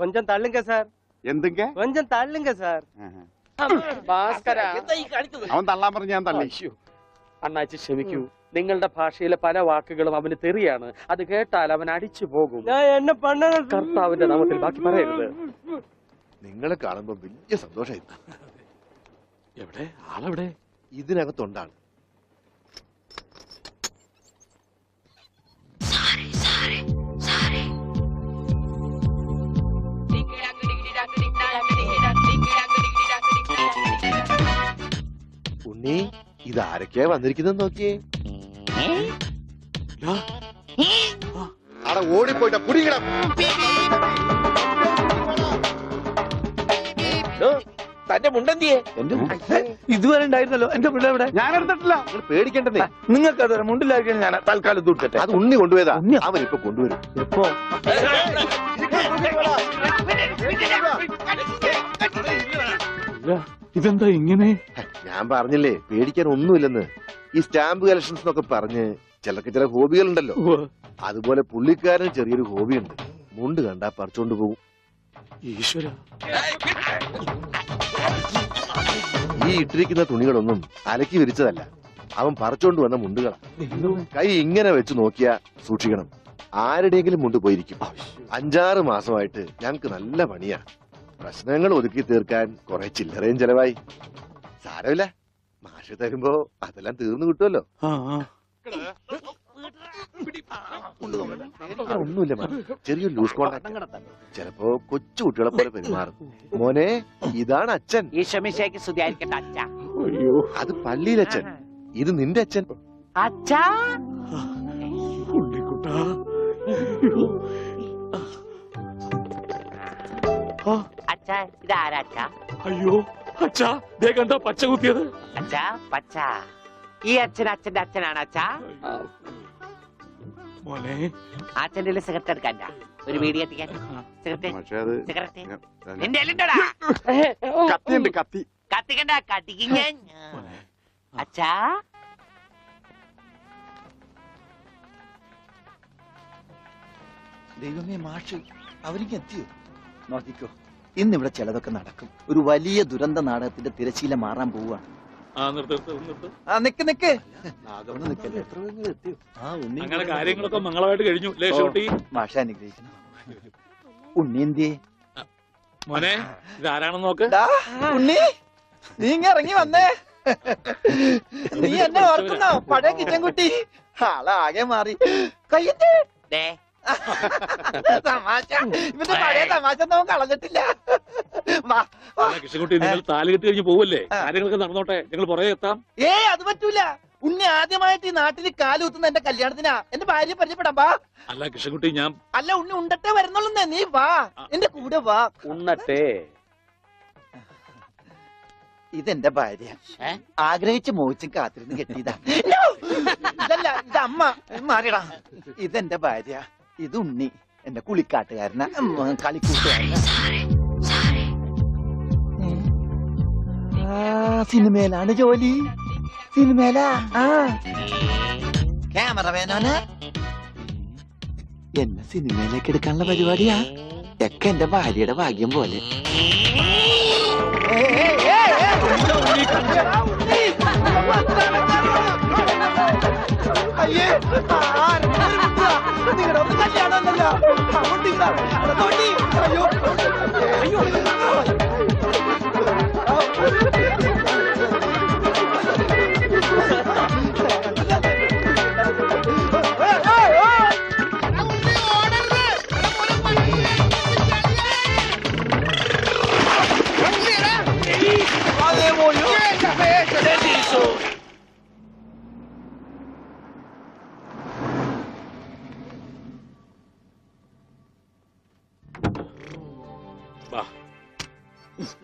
கொஞ்சம் தள்ளுங்க சார். എന്തൊക്കെ கொஞ்சம் தள்ளுங்க சார். അവൻ തള്ളാൻ പറഞ്ഞ ഞാൻ തള്ളി. അണ്ണാച്ചി ക്ഷമിക്കൂ, നിങ്ങളുടെ ഭാഷയിലെ പല വാക്കുകളും അവന് തെറിയാണ്. അത് കേട്ടാൽ അവൻ അടിച്ചു പോകും. நான் என்ன பண்ண? കർത്താവിന്റെ നാമത്തിൽ ബാക്കി പറയരുത്. നിങ്ങളെ കാണുമ്പോ വലിയ സന്തോഷമായി. എവിടെ ആളെവിടെ? ഇതിനകത്തുണ്ടാണ്. ഉണ്ണി, ഇതാരൊക്കെയാ വന്നിരിക്കുന്നത് നോക്കിയേ. അവിടെ ഓടിപ്പോയിട്ട കുടിക്കണം. തന്റെ മുണ്ടെന്തിയെ? ഇതുവരെ ഉണ്ടായിരുന്നല്ലോ എന്റെ മുണ്ട എവിടെ? ഞാൻ എടുത്തിട്ടില്ല. നിങ്ങൾ പേടിക്കേണ്ടതേ. നിങ്ങൾക്ക് അതുവരെ മുണ്ടിലായിരിക്കും. ഞാൻ തൽക്കാലം തൂട്ടട്ടെ. അത് ഉണ്ണി കൊണ്ടുപോയതാ. അവൻ ഇപ്പൊ കൊണ്ടുവരും. എപ്പോ? ഇതെന്താ ഇങ്ങനെ? ഞാൻ പറഞ്ഞില്ലേ പേടിക്കാൻ ഒന്നുമില്ലെന്ന്. ഈ സ്റ്റാമ്പ് കളക്ഷൻസ് എന്നൊക്കെ പറഞ്ഞ് ചിലർക്ക് ചില ഹോബികളുണ്ടല്ലോ. അതുപോലെ പുള്ളിക്കാരന് ചെറിയൊരു ഹോബിയുണ്ട്. മുണ്ട് കണ്ടാ പറിച്ചോണ്ട് പോകും. ഈശ്വര, ഈ ഇട്ടിരിക്കുന്ന തുണികളൊന്നും അലക്കി വിരിച്ചതല്ല. അവൻ പറിച്ചോണ്ട് വന്ന മുണ്ടുകളാ. കൈ ഇങ്ങനെ വെച്ച് നോക്കിയാ സൂക്ഷിക്കണം, ആരുടെയെങ്കിലും മുണ്ട് പോയിരിക്കും. 5-6 മാസമായിട്ട് ഞങ്ങക്ക് നല്ല പണിയാ. പ്രശ്നങ്ങൾ ഒതുക്കി തീർക്കാൻ കുറെ ചില്ലറയും ചെലവായി. സാരമില്ല, മാഷ് തരുമ്പോ അതെല്ലാം തീർന്നു കിട്ടുമല്ലോ. ഒന്നുമില്ല, ചെറിയൊരു ലൂസ് കോണ്ടാക്ട്. ചിലപ്പോ കൊച്ചു കുട്ടികളെ പോലെ പെരുമാറും. മോനെ, ഇതാണ് അച്ഛൻ. അത് പള്ളിയിലച്ഛൻ. ഇത് നിന്റെ അച്ഛൻ. അയ്യോ അച്ഛാ, ദേ കണ്ടോ പച്ച കുത്തിയത്? അച്ഛാ പച്ച. ഈ അച്ഛൻ അച്ഛന്റെ അച്ഛനാണ് അച്ഛാ. മോനെ, അച്ഛന്റെ സിഗരറ്റ് എടുക്കാൻ ഒരു വീഡിയോ എത്തിക്കാൻ. പക്ഷെ അത് സിഗരറ്റ് നിന്റെ എല്ലുണ്ടോടാ? കത്തിയുണ്ട്, കത്തി. കത്തിക്കണ്ട, കത്തിക്കും ഞാൻ. അച്ഛാ ദൈവമേ, മാഷ് അവർക്ക് എത്തിയോ? നോക്കിക്കോ, ഇന്നിവിടെ ചിലതൊക്കെ നടക്കും. ഒരു വലിയ ദുരന്ത നാടകത്തിന്റെ തിരശീല മാറാൻ പോവാണ്. നിക്ക് അങ്ങനെ കാര്യങ്ങളൊക്കെ മംഗളമായിട്ട് കഴിഞ്ഞു. മാഷ അനുഗ്രഹിക്കണം. ഉണ്ണി എന്തിയെ? മോനെ, ഇതാരാണെന്ന് നോക്ക്. ഉണ്ണി, നീ ഇങ്ങ ഇറങ്ങി വന്നേ. നീ എന്നെ ഓർക്കുന്നോ? പഴയ കിച്ചൻകുട്ടി. ആളാകെ മാറി. കയ്യേ തമാശ. ഇവന്റെ പഴയ തമാശ ഒന്നും കളഞ്ഞിട്ടില്ല. കൃഷ്ണൻകുട്ടി, നിങ്ങൾ താലി കെട്ടി കഴിഞ്ഞ് പോവല്ലേ? കാര്യങ്ങളൊക്കെ നടന്നോട്ടെ, ഞങ്ങൾ പുറകെ എത്താം. അത് പറ്റൂല. ഉണ്ണി ആദ്യമായിട്ട് ഈ നാട്ടിൽ കാലുകുത്തുന്ന എന്റെ കല്യാണത്തിനാ. എന്റെ ഭാര്യ പരിചയപ്പെടാം. വാ. അല്ല കൃഷ്ണൻകുട്ടി, ഞാൻ അല്ല ഉണ്ണി ഉണ്ടട്ടെ വരുന്നുള്ളൂ. നീ വാ, എന്റെ കൂടെ വാ. ഉണ്ണട്ടെ. ഇതെന്റെ ഭാര്യ. ആഗ്രഹിച്ച് മോഹിച്ചും കാത്തിരുന്ന് കെട്ടിയതാ. ഇതല്ല, ഇത് അമ്മ. മാറിയടാ. ഇതെന്റെ ഭാര്യ. ഇത് ഉണ്ണി, എന്റെ കുളിക്കാട്ടുകാരന, കളിക്കൂട്ടുകാരന. സിനിമയിലാണ് ജോലി. സിനിമയിലാ. ക്യാമറമാനാണ്. എന്നെ സിനിമയിലേക്ക് എടുക്കാനുള്ള പരിപാടിയാ. ഒക്കെ എന്റെ ഭാര്യയുടെ ഭാഗ്യം പോലെ. അയ്യേ, നിങ്ങളുടെ ഒന്ന് കല്യാണമല്ലോ. അയ്യോ അയ്യോ,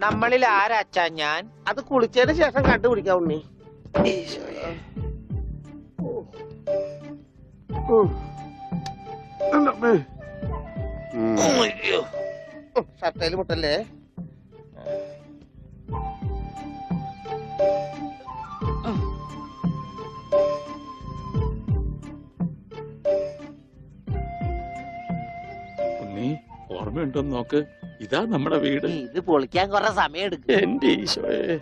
നമ്മളിൽ ആരാച്ചാ ഞാൻ? അത് കുളിച്ചതിന് ശേഷം കണ്ടുപിടിക്കാം ഉണ്ണി. ഷർട്ടയിൽ മുട്ടല്ലേ? ഓർമ്മയുണ്ടോന്ന് നോക്ക്. ഇതാ നമ്മുടെ വീട്. ഇത് പൊളിക്കാൻ കുറെ സമയം എടുക്കും. എന്റെ ഈശോയെ.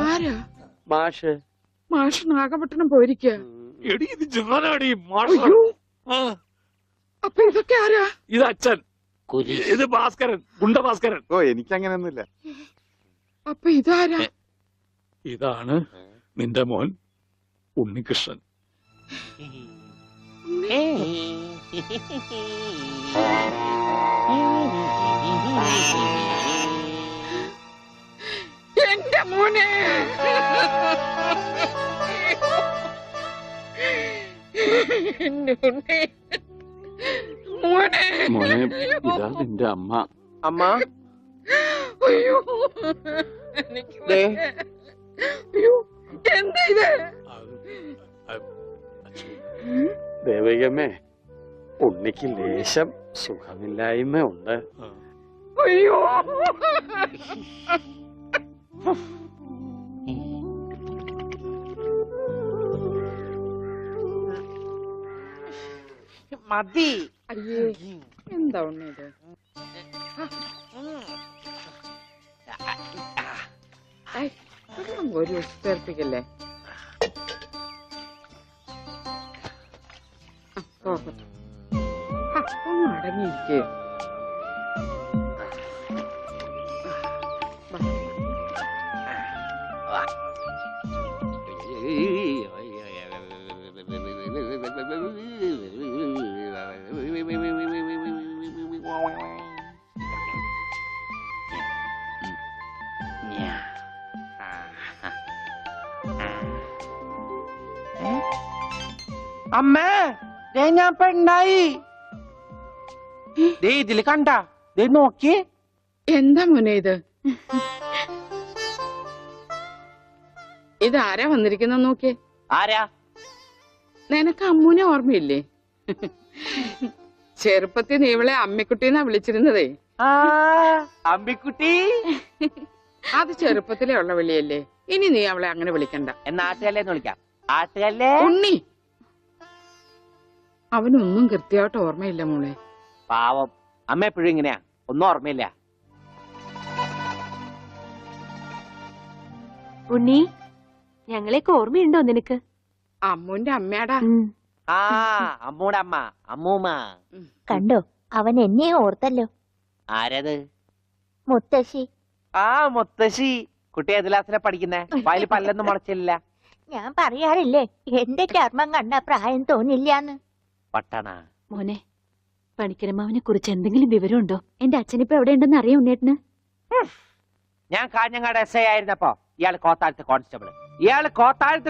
ആരാ? മാഷ്. മാഷ് നാഗപട്ടണം പോയിരിക്കുക. എടി ഇത് ഞാനാടി മാഷ്. ആ, അപ്പൊ ഇതൊക്കെ ആരാ? ഇത് അച്ഛൻ. കുരിശ്. ഇത് ഭാസ്കരൻ, ഗുണ്ട ഭാസ്കരൻ. ഓ എനിക്കങ്ങനെയൊന്നുമില്ല. അപ്പൊ ഇതാരാ? ഇതാണ് നിന്റെ മോൻ ഉണ്ണികൃഷ്ണൻ. എന്റെ മോനെ. എന്റെ ഉണ്ണി. മോനെ. മോനെ ഇതാ നിന്റെ അമ്മ. അമ്മ അയ്യോ എനിക്ക് വയ്യ. അയ്യോ എന്താ ഇത്? ദേവികമ്മേ, ഉണ്ണിക്ക് ലേശം സുഖമില്ലായ്മ ഉണ്ട്. അയ്യോ മതി. അയ്യേ എന്താ ഉണ്ണി ഇത്? ഐ, വെള്ളം ഒരു ഉപ്പേർപ്പിക്കല്ലേ? പോകട്ടെ. ഒന്ന് അടങ്ങിയിരിക്കേ. അമ്മേ, ദേ ഞാൻ പെണ്ണായി. ദേ ഇതില് കണ്ട, ദേ നോക്കി. എന്താ മോനെ ഇത്? ഇതാരാ വന്നിരിക്കുന്ന നോക്കിയേ. ആരാ? നിനക്ക് അമ്മൂനെ ഓർമ്മയില്ലേ? ചെറുപ്പത്തിൽ നീ ഇവളെ അമ്മിക്കുട്ടിന്നാ വിളിച്ചിരുന്നതേ. ആ അമ്പിക്കുട്ടി. അത് ചെറുപ്പത്തിലേ ഉള്ള വിളിയല്ലേ. ഇനി നീ അവളെ അങ്ങനെ വിളിക്കണ്ട. എന്നാ ആട്ടുകല്ലേന്ന് വിളിക്കാം. ആട്ടുകല്ലേ. ഉണ്ണി. അവനൊന്നും കൃത്യമായിട്ട് ഓർമ്മയില്ല മോളെ. പാവം അമ്മ എപ്പോഴും ഇങ്ങനെയാ, ഒന്നും ഓർമ്മയില്ല. ഉണ്ണി, ഞങ്ങളെയൊക്കെ ഓർമ്മയുണ്ടോ നിനക്ക്? അമ്മൂന്റെ അമ്മയാടാ. ആ അമ്മൂടെ അമ്മ, അമ്മൂമ്മ. കണ്ടോ, അവൻ എന്നെ ഓർത്തല്ലോ. ആരത്? മുത്തശ്ശി. ആ മുത്തശ്ശി. കുട്ടി ഏത് ക്ലാസ്സിലാ പഠിക്കുന്നേ? വായിൽ പല്ലൊന്നും മുളച്ചില്ല. ഞാൻ പറയാറില്ലേ, എന്റെ ചർമ്മം കണ്ട പ്രായം തോന്നില്ലാന്ന്. പട്ടണ മോനെ, പണിക്കരമാവിനെ കുറിച്ച് എന്തെങ്കിലും വിവരമുണ്ടോ? എന്റെ അച്ഛനിപ്പോ എവിടെ ഉണ്ടെന്ന് അറിയാം ഉണ്ണേട്ടന്? ഞാൻ കാഞ്ഞങ്ങാട് SI ആയിരുന്നപ്പോ ഇയാള് കോത്താഴത്ത്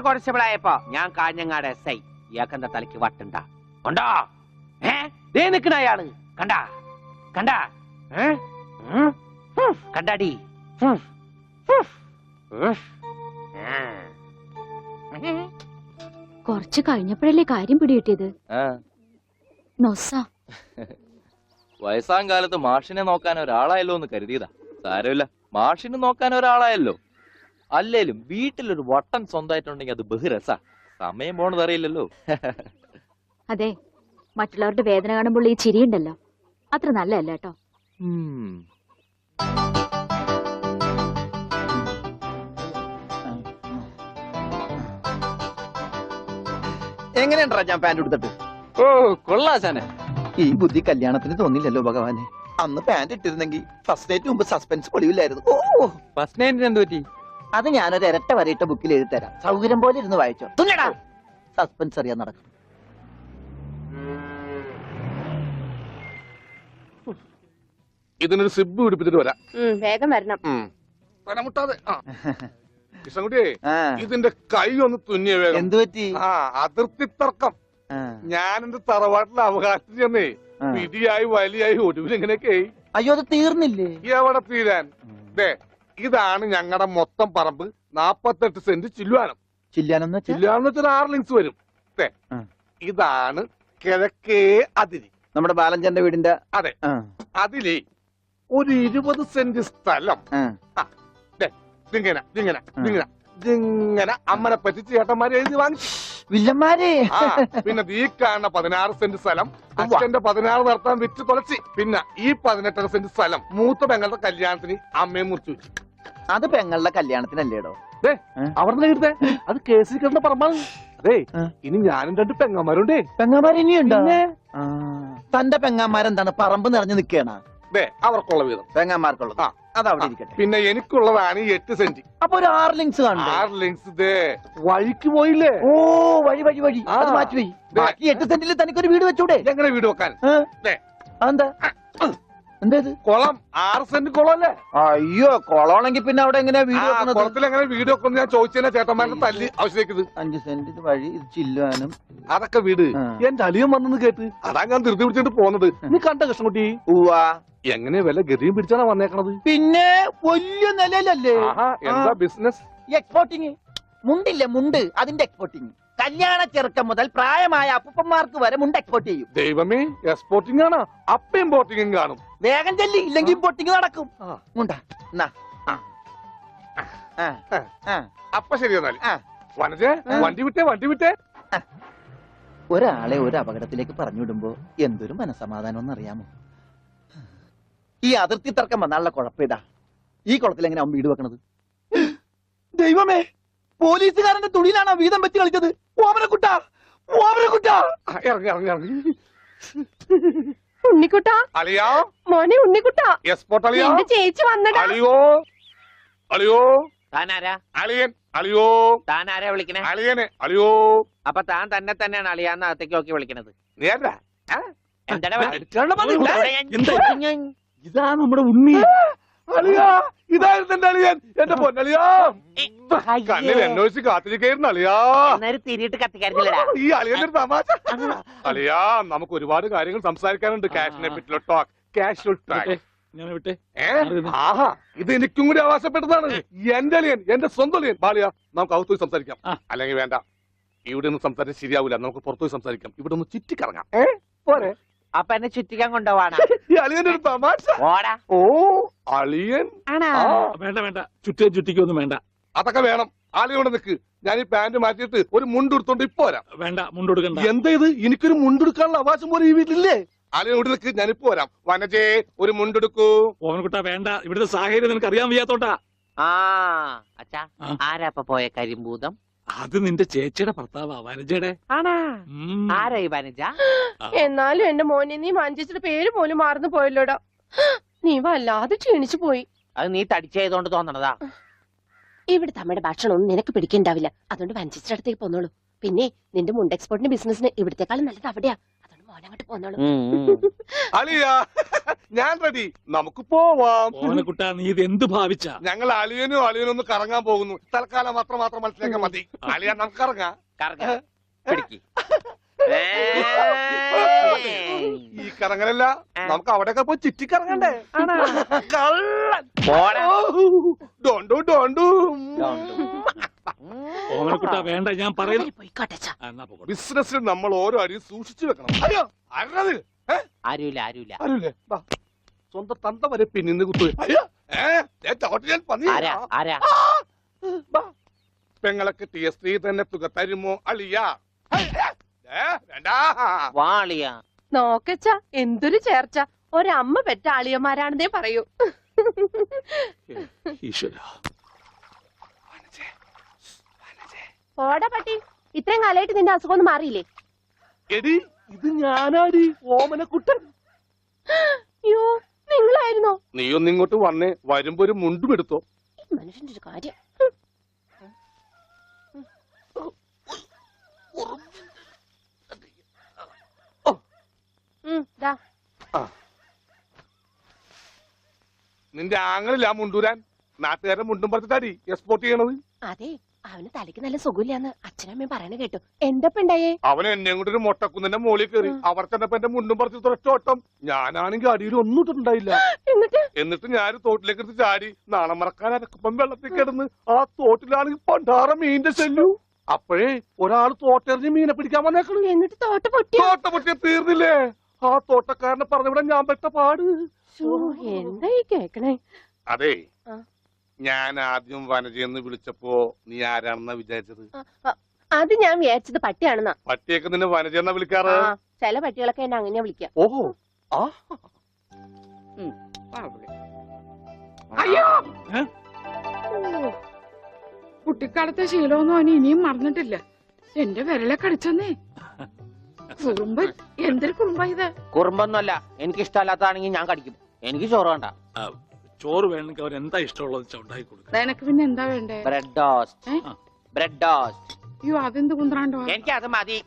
കോൺസ്റ്റബിൾ ആയപ്പോ ഞാൻ കാഞ്ഞങ്ങാട് SI. ഇയാൾക്ക് എന്താ തലയ്ക്ക് വട്ടുണ്ട? ഉണ്ടോ? ദേ നിക്കണ അയാള്. കണ്ടാ കണ്ടാ കണ്ടാടി. കുറച്ചു കഴിഞ്ഞപ്പോഴല്ലേ കാര്യം പിടികിട്ടിയത്. നൊസ. വയസ്സാം കാലത്ത് മാഷിനെ നോക്കാൻ ഒരാളായല്ലോ എന്ന് കരുതിയതാ. സാരമില്ല, മാഷിനെ നോക്കാൻ ഒരാളായല്ലോ. അല്ലേലും വീട്ടിലൊരു വട്ടൻ സ്വന്തമായിട്ടുണ്ടെങ്കിൽ അത് ബഹുരസാ. സമയം പോണത് അറിയില്ലല്ലോ. അതെ, മറ്റുള്ളവരുടെ വേദന കാണുമ്പോൾ ഈ ചിരിയുണ്ടല്ലോ, അത്ര നല്ലതല്ല കേട്ടോ. എങ്ങനെയുണ്ടാ ഞാൻ പാന്റ് എടുത്തിട്ട്? ഓ കൊള്ളാശാനെ. ഈ ബുദ്ധി കല്യാണത്തിന് തോന്നില്ലല്ലോ ഭഗവാനെ. അന്ന് പാന്റ് ഇട്ടിരുന്നെങ്കിൽ ഫസ്റ്റ് നൈറ്റ് മുമ്പ് സസ്പെൻസ് പൊളിവില്ലായിരുന്നു. ഓ ഫസ്റ്റ് നൈറ്റിന് എന്ത് പറ്റി? അത് ഞാനൊരു ഇരട്ട വരയിട്ട ബുക്കിൽ എഴുതി തരാം. സൗകര്യം പോലെ ഇരുന്ന് വായിച്ചോ. സസ്പെൻസ് അറിയാൻ നടക്കും. ഇതിനൊരു സിബ് പിടിപ്പിച്ചിട്ട് വരാം. വേഗം വരണം. മുട്ടാതെ. കൃഷ്ണൻകുട്ടിയെ, ഇതിന്റെ കൈ ഒന്ന് തുന്നിയ വേഗം. എന്തു പറ്റി? അതിർത്തി തർക്കം. ഞാൻ എന്റെ തറവാട്ടിലെ അവകാശം ചെന്നേ പിടിയായി വലിയായി ഒടുവിൽ ഇങ്ങനെയൊക്കെ. അയ്യോ, അത് തീർന്നില്ലേ? എവിടെ തീരാൻ? ഇതാണ് ഞങ്ങളുടെ മൊത്തം പറമ്പ്. 48 സെന്റ് ചില്ലുവാനം. ചില്ലാനെന്ന് ചില്ലുവാനം വെച്ചാൽ 6 ലിങ്സ് വരും. ഇതാണ് കിഴക്കേ അതിരി. നമ്മുടെ ബാലഞ്ചന്റെ വീടിന്റെ. അതെ, അതിലേ ഒരു 20 സെന്റ് സ്ഥലം ഇങ്ങനെ അമ്മനെ പറ്റി ചേട്ടന്മാരെ എഴുതി വാങ്ങിച്ചു. വില്ലന്മാരെ ആ പിന്നെ ഈ കാണുന്ന 16 സെന്റ് സ്ഥലം അച്ഛന്റെ 16 നടത്താൻ വിറ്റ് തുളച്ചി. പിന്നെ ഈ 18 സെന്റ് സ്ഥലം മൂത്ത പെങ്ങളുടെ കല്യാണത്തിന് അമ്മയെ മുറിച്ചു വെച്ചു. അത് പെങ്ങളുടെ കല്യാണത്തിനല്ലേടോ? അവിടെ എഴുതേ അത് കേസിൽ കിടന്ന പറമ്പാണ്. അതെ ഇനി ഞാനും 2 പെങ്ങന്മാരുണ്ടേ. പെങ്ങന്മാർ ഇനിയുണ്ടോ? തന്റെ പെങ്ങന്മാരെന്താണ് പറമ്പ് നിറഞ്ഞു നിൽക്കണ? അവർക്കുള്ള വീതം പെങ്ങന്മാർക്കുള്ളത് അത് അവിടെ ഇരിക്കട്ടെ. പിന്നെ എനിക്കുള്ളതാണ് ഈ 8 സെന്റ്. അപ്പൊ ഒരു 6 ലിങ്സ് കാണും. 6 ലിങ്സ് ഇതേ വഴിക്ക് പോയില്ലേ? ഓ വഴി വഴി വഴി അത് മാറ്റി പോയി. ബാക്കി 8 സെന്റിൽ തനിക്കൊരു വീട് വെച്ചൂടെ? എങ്ങനെ വീട് വെക്കാൻ? അതെന്താ എന്താ ഇത്? കുളം 6 സെന്റ് കുളം അല്ലേ? അയ്യോ കുളമാണെങ്കിൽ പിന്നെ അവിടെ എങ്ങനെയാ വീട് വെക്കുന്നത്? കുളത്തിൽ എങ്ങനെ വീട് വെക്കുന്നത് ഞാൻ ചോദിച്ചതിനാ ചേട്ടന്മാരുടെ തല്ലി ആവശ്യത്തേക്ക്. 5 സെന്റ് ഇത് വഴി ഇത് ചില്ലുവാനും അതൊക്കെ വീട് എന്റെ അളിയൻ വന്നെന്ന് കേട്ട് അതാ ഞാൻ ധൃതി പിടിച്ചിട്ട് പോകുന്നത്. നീ കണ്ട കൃഷ്ണൻകുട്ടി? എങ്ങനെ വില ഗതിയും പിടിച്ചാണ് വന്നേക്കണത്? പിന്നെ വലിയ നിലയിലല്ലേ? എന്താ ബിസിനസ്? എക്സ്പോർട്ടിങ്. മുണ്ടില്ലേ മുണ്ട്, അതിന്റെ എക്സ്പോർട്ടിങ്. കല്യാണ ചെറുക്കം മുതൽ പ്രായമായ അപ്പൂപ്പന്മാർക്ക് വരെ മുണ്ട് എക്സ്പോർട്ട് ചെയ്യും. ദൈവമേ, എക്സ്പോർട്ടിംഗ് ആണ്. അപ്പ ഇമ്പോർട്ടിംഗും കാണും. വേഗം ചെല്ലി, ഇല്ലെങ്കിൽ ഇമ്പോർട്ടിംഗ് നടക്കും. മുണ്ട അപ്പൊ ശരി എന്നാൽ വനജേ വണ്ടി വിട്ടേ വണ്ടി വിട്ടേ. ഒരാളെ ഒരു അപകടത്തിലേക്ക് പറഞ്ഞുവിടുമ്പോ എന്തൊരു മനസമാധാനം എന്നറിയാമോ? ഈ അതിർത്തി തർക്കം വന്നാലുള്ള കുഴപ്പമിതാ. ഈ കുളത്തിൽ എങ്ങനെ അവൻ വീട് വെക്കണത്? ദൈവമേ, പോലീസുകാരന്റെ തുണിയിലാണോ വീതം വെച്ച് കളിച്ചത്? ഓമനക്കുട്ട ഓമനക്കുട്ട ഇറങ്ങി ഇറങ്ങി ഇറങ്ങി. ഉണ്ണിക്കുട്ടാ അളിയാ മോനെ ഉണ്ണിക്കുട്ടാ, എക്സ്പോർട്ട് അളിയാ. എന്റെ ചേച്ചി വന്നടാ. അളിയോ അളിയോ താനാരാ? അളിയൻ അളിയോ. താനാരാ വിളിക്കണേ? അളിയനെ അളിയോ. അപ്പൊ താൻ തന്നെ തന്നെയാണ് അളിയാന്ന് അകത്തേക്ക് നോക്കി വിളിക്കണത്. നീ ആരാ? എന്താ ഇതാ നമ്മുടെ ഉണ്ണി. അളിയാ ഇതായിരുന്നു എന്റെ അളിയൻ, എന്റെ പൊന്നളിയാ. കണ്ണിൽ അന്വേഷിച്ച് കാത്തിരിക്കായിരുന്നു അളിയാ. തിരിയിട്ട് കത്തിക്കാരില്ലടാ ഈ അളിയന്റെ ഒരു തമാശ. അളിയാ നമുക്ക് ഒരുപാട് കാര്യങ്ങൾ സംസാരിക്കാനുണ്ട്. ക്യാഷിനെ പറ്റിയുള്ള ടോക്ക്, കാഷ്വൽ ടോക്ക്. ആഹാ ഇത് എനിക്കും കൂടി അവകാശപ്പെട്ടതാണ്. എന്റെ അളിയൻ, എന്റെ സ്വന്തം അളിയൻ. ബാലിയ നമുക്ക് അകത്ത് പോയി സംസാരിക്കാം. അല്ലെങ്കിൽ വേണ്ട, ഇവിടെ നിന്ന് സംസാരിച്ചാൽ ശരിയാവില്ല. നമുക്ക് പുറത്തുപോയി സംസാരിക്കാം. ഇവിടെ ഒന്ന് ചുറ്റിക്കറങ്ങാം. പോരെ? അപ്പൊ എന്നെ ചുറ്റിക്കാൻ കൊണ്ടുപോവാണ്. ഈ അളിയന്റെ ഒരു തമാശ. ഓടാ. ഓ അളിയൻ വേണ്ട വേണ്ട, ചുറ്റിക്കൊന്നും വേണ്ട. അതൊക്കെ വേണം. ആളിയോടെ നിൽക്ക്. ഞാൻ ഈ പാന്റ് മാറ്റിയിട്ട് ഒരു മുണ്ടെടുത്തോണ്ട് ഇപ്പൊ വരാം. വേണ്ട, മുണ്ടെടുക്കണ്ട. എന്താ ഇത്? എനിക്കൊരു മുണ്ടെടുക്കാനുള്ള അവകാശം പോലെ ഈ വീട്ടിലില്ലേ? ആളിയോട് നിൽക്ക്, ഞാനിപ്പോ വരാം. വനജേ ഒരു മുണ്ടെടുക്കൂ. ഓമനക്കുട്ടാ വേണ്ട, ഇവിടുത്തെ സാഹചര്യം നിനക്ക് അറിയാൻ വയ്യാത്തോട്ടാ. അച്ഛാ ആരാ അപ്പൊ പോയ കരിമ്പൂതം? അത് നിന്റെ ചേച്ചിയുടെ ഭർത്താവാ, വനജയുടെ. ആണാ? ആരാ ഈ വനജ? എന്നാലും എന്റെ മോനെ നീ മഞ്ചേച്ചിയുടെ പേര് പോലും മാറുന്നു പോയല്ലോടാ. നീ വല്ലാതെ ക്ഷീണിച്ചു പോയി. അത് നീ തടിച്ചതുകൊണ്ട് തോന്നണതാ. ഇവിടുത്തെ അമ്മയുടെ ഭക്ഷണം ഒന്നും നിനക്ക് പിടിക്കണ്ടാവില്ല. അതുകൊണ്ട് വഞ്ചിച്ചിന്റെ അടുത്തേക്ക് പോന്നോളൂ. പിന്നെ നിന്റെ മുണ്ട് എക്സ്പോർട്ടിന്റെ ബിസിനസിന് ഇവിടത്തെക്കാളും നല്ലത് അവിടെയാ. അതുകൊണ്ട് മോനങ്ങോട്ട് പോന്നോളൂ. അളിയാ ഞാൻ റെഡി, നമുക്ക് പോവാം. ഓമനക്കുട്ടാ നീ ഇത് എന്ത് ഭാവിച്ച? ഞങ്ങൾ അളിയനും ഒന്ന് കറങ്ങാൻ പോകുന്നു. തൽക്കാലം മാത്രം മനസ്സിലാക്കാൻ മതി. അളിയാ നമുക്ക് ഇറങ്ങാം. ഈ കറങ്ങലല്ല, നമുക്ക് അവിടെയൊക്കെ പോയി ചുറ്റിക്കറങ്ങണ്ടേ? ഓമനക്കുട്ടാ വേണ്ട, ഞാൻ പറയുന്നു. ബിസിനസ്സിൽ നമ്മൾ ഓരോ അടിയും സൂക്ഷിച്ചു വെക്കണം. അയ്യോ ആരുമില്ല. സ്വന്തം തന്ത വരെ പിന്നിന്ന് കുത്തു. പെങ്ങളൊക്കെ ടി എസ് ത്രീ തന്നെ തുക തരുമോ അളിയാ? നോക്കച്ച എന്തൊരു ചേർച്ച. ഒരമ്മ പെറ്റ ആളിയന്മാരാണെന്നേ പറയൂ. ഓടാ പട്ടി, ഇത്രയും കാലമായിട്ട് നിന്റെ അസുഖം ഒന്നും മാറിയില്ലേ? എടി ഇത് ഞാനാടി, ഓമനക്കുട്ടൻ. അയ്യോ നിങ്ങളായിരുന്നോ? നീയൊന്ന് ഇങ്ങോട്ട് വന്നേ. വരുമ്പോ ഒരു മുണ്ടും എടുത്തോ. മനുഷ്യന്റെ ഒരു കാര്യം. നിന്റെ ആങ്ങളില്ല മുണ്ടൂരാൻ. നാട്ടുകാരെ മുണ്ടും പറിച്ചിട്ടാടി എക്സ്പോർട്ട് ചെയ്യണത്. അതെ, അവന് തലയ്ക്ക് നല്ല സുഖമില്ലാന്ന് അച്ഛനമ്മയും പറയണ കേട്ടു. എന്താണ്ടായേ? അവൻ എന്നെ കൊണ്ട് ഒരു മൊട്ടക്കുന്നിന്റെ മോളിൽ കയറി. അവർ ചെന്നപ്പോ എന്റെ മുണ്ടും പറിച്ച് ഒറ്റോട്ടം. ഞാനാണെങ്കിൽ അടിയിൽ ഒന്നും ഇട്ടിട്ടുണ്ടായില്ല. എന്നിട്ട് ഞാൻ തോട്ടിലേക്ക് എടുത്ത് ചാടി. നാളെ മറക്കാൻ അരക്കപ്പം വെള്ളത്തിൽ കിടന്ന് ആ തോട്ടിലാണെങ്കിൽ പണ്ടാറ മീനിന്റെ ശല്യു. അപ്പോഴേ ഒരാൾ തോട്ടെറിഞ്ഞ് മീനെ പിടിക്കാൻ വന്നേക്കണു. എന്നിട്ട് തോട്ട പൊട്ടിയ തീർന്നില്ലേ? ആ തോട്ടക്കാരനെ പറഞ്ഞവിടെ ഞാൻ പെട്ട പാട്. എന്തായി കേക്കണേ? അതെ, ഞാൻ ആദ്യം വനജയെന്ന് വിളിച്ചപ്പോ നീ ആരാണെന്നാ വിചാരിച്ചത്? അത് ഞാൻ വിചാരിച്ചത് പട്ടിയാണെന്നാ. പട്ടിയൊക്കെ നിന്നെ വനജയെന്നാ വിളിക്കാറ്. ആ, ചില പട്ടികളൊക്കെ എന്നെ അങ്ങനെയാ വിളിക്കുക. ഓഹോ ആ വാ ഇവിടെ. അയ്യോ കുട്ടിക്കാലത്തെ ശീലമൊന്നും അവന് ഇനിയും മറന്നിട്ടില്ല. എന്റെ വിരലെ കടിച്ചെന്നേ. കുറുമ്പൻ, എന്തൊരു കുറുമ്പ ഇത്. കുറുമ്പൊന്നുമല്ല, എനിക്ക് ഇഷ്ടമല്ലാത്തതാണെങ്കിൽ ഞാൻ കടിക്കും. എനിക്ക് ചോറ് വേണ്ട. ചോറ് വേണമെങ്കിൽ അവൻ എന്താ ഇഷ്ടമുള്ളത് ഉണ്ടാക്കി കൊടുക്കുക. നിനക്ക് പിന്നെ എന്താ വേണ്ടേ? Bread toast. Bread toast. അയ്യോ അതെന്ത് കുന്ത്രാണ്ടോ. എനിക്ക് അത് മതി.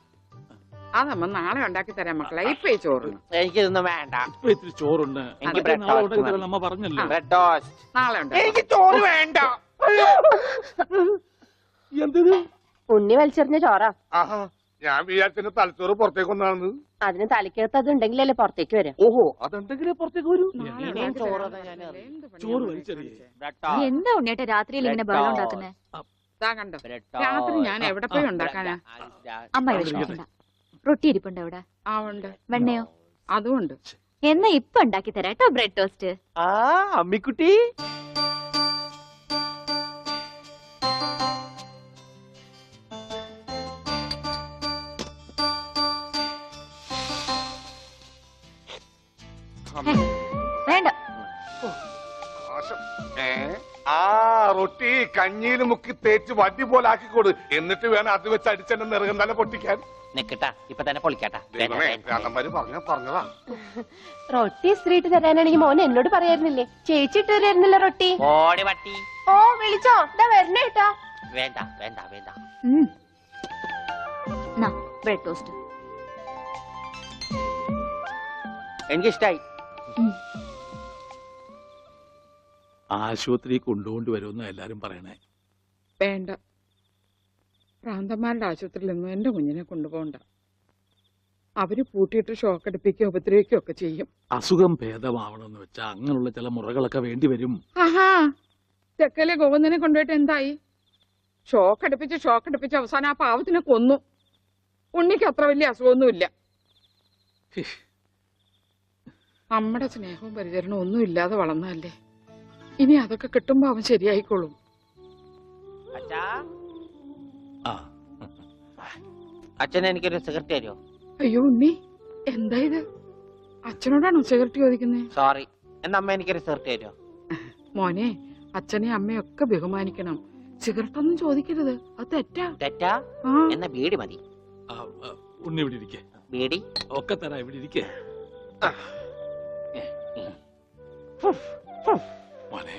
അതമ്മ നാളെ ഉണ്ടാക്കി തരാം മക്കളെ. ഇപ്പൊ ഈ ചോറ് എനിക്കിതൊന്നും വേണ്ട. ഇപ്പൊ ഇത്തിരി ചോറുണ്ട്. എനിക്ക് ബ്രെഡ് നാളെ ടോസ്റ്റ് ഉണ്ടാക്കി മതി. തരാൻ നമ്മ പറഞ്ഞല്ലോ. Bread toast. നാളെ ഉണ്ടാക്കി. എനിക്ക് ചോറ് വേണ്ട. എന്തിന് ഉണ്ണി വലിച്ചെറിഞ്ഞ ചോറാ. ആഹാ, ഞാൻ വിചാരിച്ചെന്റെ തലച്ചോറ് പുറത്തേക്ക് വന്നാണ്. അതിന് തലയ്ക്കകത്ത് അത് ഉണ്ടെങ്കിലല്ലേ പുറത്തേക്ക് വരാം. ഓഹോ അതെന്തെങ്കിലും പുറത്തേക്ക് വരൂ. നാളെ ഇനിയും ഉണ്ടാക്കി ചോറ് തരാം. തന്നെ ഞാൻ എന്ത് പണിയാ ചോറ് മോനെ വലിച്ചെറിയേ. കാണിച്ചേ? Bread toast. എന്താ ഉണ്ണിയേട്ടാ രാത്രിയിൽ ഇങ്ങനെ ബഹളം ഉണ്ടാക്കുന്നേ? ദാ കണ്ടോ, ബ്രെഡ് രാത്രി ടോസ്റ്റ്. ഞാൻ എവിടെ പോയി ഉണ്ടാക്കാനാ? അമ്മ വിഷമിക്കണ്ട. റൊട്ടി ഇരിപ്പുണ്ട് അവിടെ. ആ ഉണ്ട്, വെണ്ണയോ? അതുമുണ്ട്. എന്നാ ഇപ്പൊ ഉണ്ടാക്കി തരാം കേട്ടോ ബ്രെഡ് ടോസ്റ്റ്. ആ അമ്മിക്കുട്ടി വേണ്ട. ആ റൊട്ടി കഞ്ഞിയിൽ മുക്കി തേച്ച് വടി പോലെ ആക്കിക്കൊടു. എന്നിട്ട് വേണം അത് വെച്ച് അടിച്ചെന്നെ നിറകം തന്നെ പൊട്ടിക്കാൻ. നിക്കട്ടാ, ഇപ്പൊ തന്നെ പൊളിക്കട്ടാ. ദൈവമേ, ഭ്രാന്തന്മാര് പറഞ്ഞതാ. റൊട്ടി സ്ത്രീട്ട് തരാനാണെങ്കിൽ മോൻ എന്നോട് പറയായിരുന്നില്ലേ? ചേച്ചി ഇട്ട് തരായിരുന്നില്ല റൊട്ടി. ഓടി പട്ടി. ഓ വിളിച്ചോ, ഇതാ വരണേട്ടാ. വേണ്ട വേണ്ട വേണ്ട. Bread toast. എനിക്കിഷ്ടായി. ആശുപത്രി കൊണ്ടുകൊണ്ട് വരുമെന്ന് എല്ലാരും പറയണേ. വേണ്ട, ഭ്രാന്തന്മാരുടെ ആശുപത്രിയിൽ നിന്നും എന്റെ കുഞ്ഞിനെ കൊണ്ടുപോകണ്ട. അവര് പൂട്ടിയിട്ട് ഷോക്ക് അടിപ്പിക്കുകയോ ഉപദ്രവിക്കുകയോ ഒക്കെ ചെയ്യും. അസുഖം ഭേദമാവണമെന്ന് വെച്ചാ അങ്ങനെയുള്ള ചില മുറകളൊക്കെ വേണ്ടി വരും. ആഹാ, തെക്കലെ ഗോവന്ദനെ കൊണ്ടുപോയിട്ട് എന്തായി? ഷോക്ക് അടുപ്പിച്ച് അവസാനം ആ പാവത്തിനെ കൊന്നു. ഉണ്ണിക്ക് അത്ര വലിയ അസുഖമൊന്നുമില്ല. നമ്മുടെ സ്നേഹവും പരിചരണവും ഒന്നും ഇല്ലാതെ വളർന്നതല്ലേ. ഇനി അതൊക്കെ കിട്ടുമ്പോ അവൻ ശരിയായിക്കോളും. അച്ഛാ, ആ അച്ഛൻ എനിക്കൊരു സിഗരറ്റ് തരുമോ? അയ്യോ ഉണ്ണി, എന്താ ഇത്? അച്ഛനോടാണോ സിഗരറ്റ് ചോദിക്കുന്നേ? സോറി. എന്നാ അമ്മ എനിക്കൊരു സിഗരറ്റ് തരുമോ? മോനെ, അച്ഛനെയും അമ്മയും ഒക്കെ ബഹുമാനിക്കണം. സിഗരറ്റ് ഒന്നും ചോദിക്കരുത്, അത് തെറ്റാ. തെറ്റാ? ആ, എന്നാ ബീഡി മതി. ഉണ്ണി ഇവിടെ ഇരിക്കേ. ബീഡി ഒക്കെ തരാ, ഇവിടെ ഇരിക്കേ. മോനെ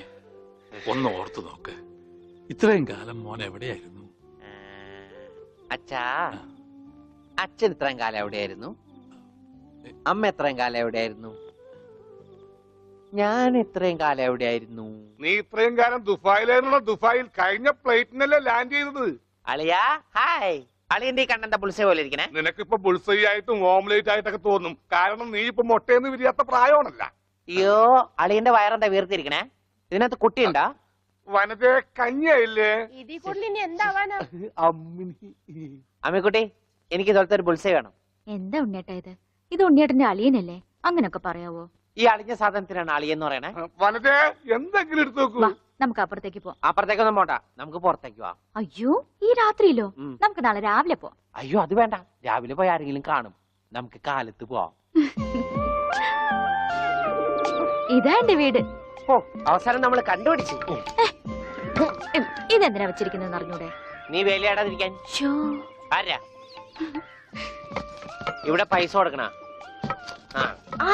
ഒന്ന് ഓർത്തു നോക്ക്. ഇത്രയും കാലം മോൻ എവിടെയായിരുന്നു? അച്ഛാ, അച്ഛൻ ഇത്രയും കാലം എവിടെയായിരുന്നു? അമ്മ എത്രയും കാലം എവിടെയായിരുന്നു? ഞാൻ ഇത്രയും കാലം എവിടെയായിരുന്നു? നീ ഇത്രയും കാലം ദുബായിലായിരുന്നുള്ള. ദുബായിൽ കഴിഞ്ഞ ഫ്ലൈറ്റിനല്ലേ ലാൻഡ് ചെയ്തത്. അളിയാ ഹായ്. അളിയന്റെ ഈ കണ്ണെന്താ പുളിസ പോലെ ഇരിക്കണേ? നിനക്കിപ്പോ ബുൾസൈ ആയിട്ടും ഓംലേറ്റ് ആയിട്ടൊക്കെ തോന്നും. കാരണം നീ ഇപ്പൊ മുട്ടയെന്ന് വിരിയാത്ത പ്രായമാണല്ല. അയ്യോ, അളിയന്റെ വയറെന്താ വീർത്തിരിക്കണേ? ഇതിനകത്ത് കുട്ടിയുണ്ടാ? വനത്തെ കഞ്ഞിയായില്ലേ? ഇതിൽ കൂടുതൽ ഇനി എന്താവാനാ? അമ്മിക്കുട്ടി, എനിക്ക് ഇതുപോലത്തെ ഒരു ബുൾസൈ വേണം. എന്താ ഉണ്ണിയേട്ടാ ഇത്? ഇത് ഉണ്ണിയേട്ടന്റെ അളിയനല്ലേ? അങ്ങനൊക്കെ പറയാവോ? ഈ അളിഞ്ഞ സാധനത്തിനാണ് അളിയെന്ന് പറയണേ. വനത്തെ എന്തെങ്കിലും എടുത്തു നോക്കൂ. വാ, നമുക്ക് അപ്പുറത്തേക്ക് പോവാം. അപ്പുറത്തേക്കൊന്നും പോണ്ട, നമുക്ക് പുറത്തേക്ക് പോവാം. അയ്യോ, ഈ രാത്രിയിലോ? ഉം. നമുക്ക് നാളെ രാവിലെ പോവാം. അയ്യോ അത് വേണ്ട, രാവിലെ പോയി ആരെങ്കിലും കാണും. നമുക്ക് കാലത്ത് പോവാം. ഇതാ എന്റെ വീട്. ഓ, അവസാനം നമ്മൾ കണ്ടുപിടിച്ചു. ഇതെന്തിനാ വെച്ചിരിക്കുന്നത് അറിഞ്ഞൂടെ? നീ വേലയാടാതിരിക്കാൻ. ശ്ശോ. ആരാ ഇവിടെ പൈസ കൊടുക്കണ? ആ,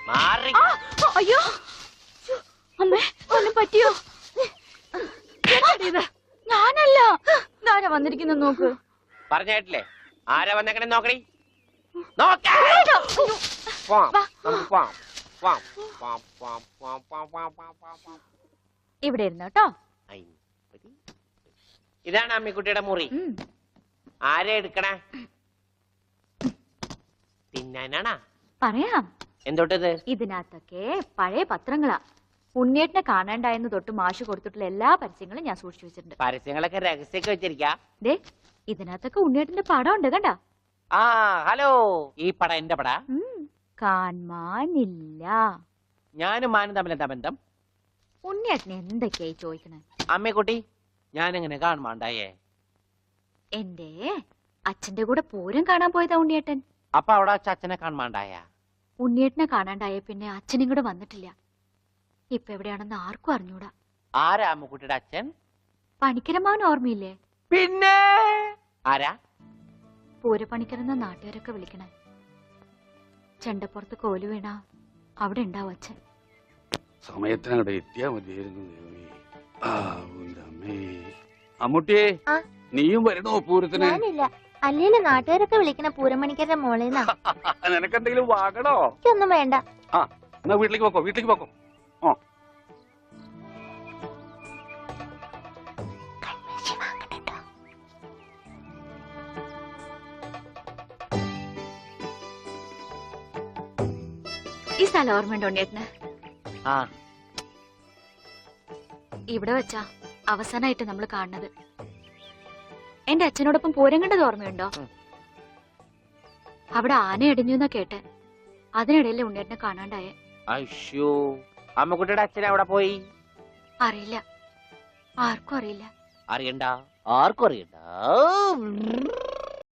മാറി. അയ്യോ, അമ്മേ, ഒന്നും പറ്റിയോ? എന്താടി ഇത്? ഞാനല്ല. ഇതാരാ വന്നിരിക്കുന്ന നോക്ക്. പറഞ്ഞേട്ടില്ലേ ആരാ വന്നേക്കണേ? നോക്കണേ, നോക്കാം. ഇവിടെ ഇരുന്നു കേട്ടോ. ഇതാണ് അമ്മിക്കുട്ടിയുടെ മുറി. ആരാ എടുക്കണേ? തിന്നാനാണാ? പറയാം. എന്തോട്ടത്? ഇതിനകത്തൊക്കെ പഴയ പത്രങ്ങളാ. ഉണ്ണിയേട്ടനെ കാണാണ്ടായെന്ന് തൊട്ട് മാഷ് കൊടുത്തിട്ടുള്ള എല്ലാ പരസ്യങ്ങളും ഞാൻ സൂക്ഷിച്ചു വെച്ചിട്ടുണ്ട്. പരസ്യങ്ങളൊക്കെ രഹസ്യമൊക്കെ വെച്ചിരിക്കാ. ദേ, ഇതിനകത്തൊക്കെ ഉണ്ണിയേട്ടന്റെ പടം ഉണ്ട് കണ്ട. ആ ഹലോ, ഈ പട എന്റെ പട. കാണാനില്ല. ഞാനും മാനും തമ്മിൽ എന്താ ബന്ധം? ഉണ്ണിയേട്ടനെ എന്തൊക്കെയായി ചോദിക്കണേ? അമ്മിക്കുട്ടി, ഞാൻ എങ്ങനെ കാണാണ്ടായേ? എന്റെ അച്ഛന്റെ കൂടെ പൂരം കാണാൻ പോയതാ ഉണ്ണിയേട്ടൻ. അപ്പൊ അവിടെ വെച്ച അച്ഛനെ കാണാണ്ടായ? ഉണ്ണിയേട്ടനെ കാണാണ്ടായ പിന്നെ അച്ഛനും കൂടെ വന്നിട്ടില്ല. ഇപ്പൊ എവിടെയാണെന്ന് ആർക്കും അറിഞ്ഞൂടാ. ആരാ അമ്മുക്കുട്ടിയുടെ അച്ഛൻ? പണിക്കരമാവൻ ഓർമ്മയില്ലേ? പിന്നെ ആരാ? പൂരപ്പണിക്കരെന്ന നാട്ടുകാരൊക്കെ വിളിക്കണേ. ചെണ്ടപ്പുറത്ത് കോലു വീണ അവിടെ ഉണ്ടാവും അച്ഛൻ. സമയത്തിനവിടെ എത്തിയാ മതിയായിരുന്നു ദേവി. ആ, ഉന്റെ അമ്മേ. അമ്മൂട്ടിയെ ആ? നീയും വരണോ പൂരത്തിന്? ഞാനില്ല. അല്ലേലും നാട്ടുകാരൊക്കെ വിളിക്കണ പൂരമണിക്കരുടെ മോളേന്നാ. നിനക്കെന്തെങ്കിലും വാങ്ങണോ? എനിക്കൊന്നും വേണ്ട. ആ, എന്നാ വീട്ടിലേക്ക് പോക്കോ, വീട്ടിലേക്ക് പോക്കോ. ആ, ഈ സ്ഥലം ഓർമ്മയുണ്ടോ ഉണ്ണിയേട്ടന്? ആ, ഇവിടെ വെച്ചാ അവസാനമായിട്ട് നമ്മൾ കാണുന്നത്. എന്റെ അച്ഛനോടൊപ്പം പൂരം കണ്ടത് ഓർമ്മയുണ്ടോ? അവിടെ ആന ഇടിഞ്ഞു എന്നാ കേട്ടെ. അതിനിടയിലെ ഉണ്ണിയേട്ടനെ കാണാണ്ടായേ. അയ്യോ, അമ്മുക്കുട്ടിയുടെ അച്ഛൻ അവിടെ പോയി? അറിയില്ല, ആർക്കും അറിയില്ല. അറിയണ്ട, ആർക്കും അറിയണ്ട.